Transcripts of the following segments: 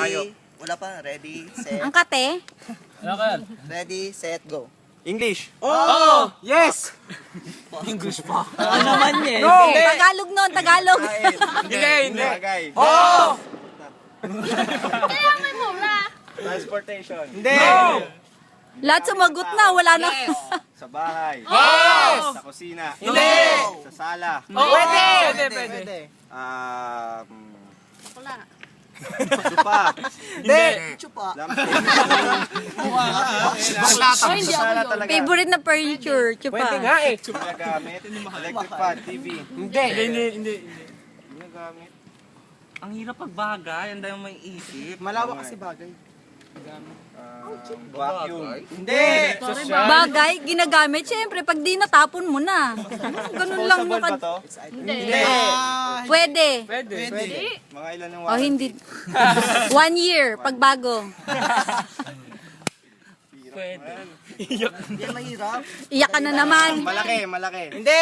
Ready? Wala pa. Ready, set. Ang kate? Ano ka yan? Ready, set, go. English. Oh! Yes! English pa. Ano naman yan? No! Tagalog nun, Tagalog. Hindi. Bagay. Oh! Kailangan mo na. Transportation. Hindi. Lahat sumagot na, wala na. Sa bahay. Yes! Sa kusina. Hindi. Sa sala. Pwede. Pwede. Wala. Supa. Hindi. Chupa. Ay, hindi ako yun. Talaga. Favorite na furniture, Pwede chupa. nga eh. Ginagamit. Electric fan, TV. Hindi. Ginagamit. Ang hirap pagbagay, ang dami may isip. Malawak kasi bagay. Vacuum. Hindi. Bagay, ginagamit. Siyempre, pag di natapon mo na. Ganun lang Disposable ba naka... to? Hindi. Pwede. Hindi. Mga ilan ng O hindi. 1 year, pagbago. Pwede. Yan mahirap. Iyak ka na naman. Malaki. Hindi.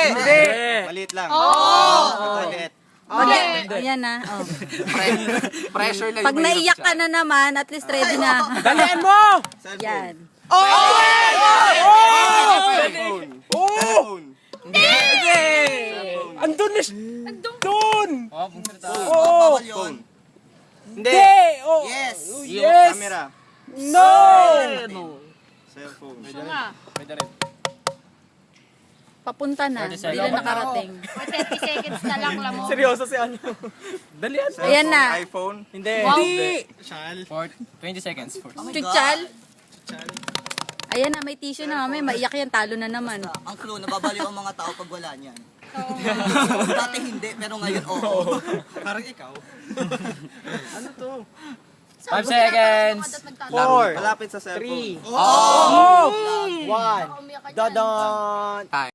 Maliit lang. Maliit. Okay, ayan na. Oh. Pressure lang. Pag naiyak ka na naman, at least ready na. Dalian mo! Yan. Cellphone. Oh! Hindi. Andun na siya. Andun. Oh, pagsalita. Oh! Phone. Hindi. Oh. Yes. Yes. Camera. No. Cellphone. Gusto nga. Pwede rin. Papunta na. 30 Hindi na nakarating. 30 seconds na lang lang mo. Seryoso si ano? Dalian. Ayan na. iPhone. Hindi. Wow. For 20 seconds. Chuchal. Ayan na, may tissue na. May maiyak yan. Talo na naman. Ang clue, nababaliw ang mga tao pag wala niyan. Dati hindi, pero ngayon oo. Parang ikaw. Ano to? 5 seconds. 4. Malapit sa cellphone. 3. Oh! 1. Umiyak ka dyan. Dadon. Time.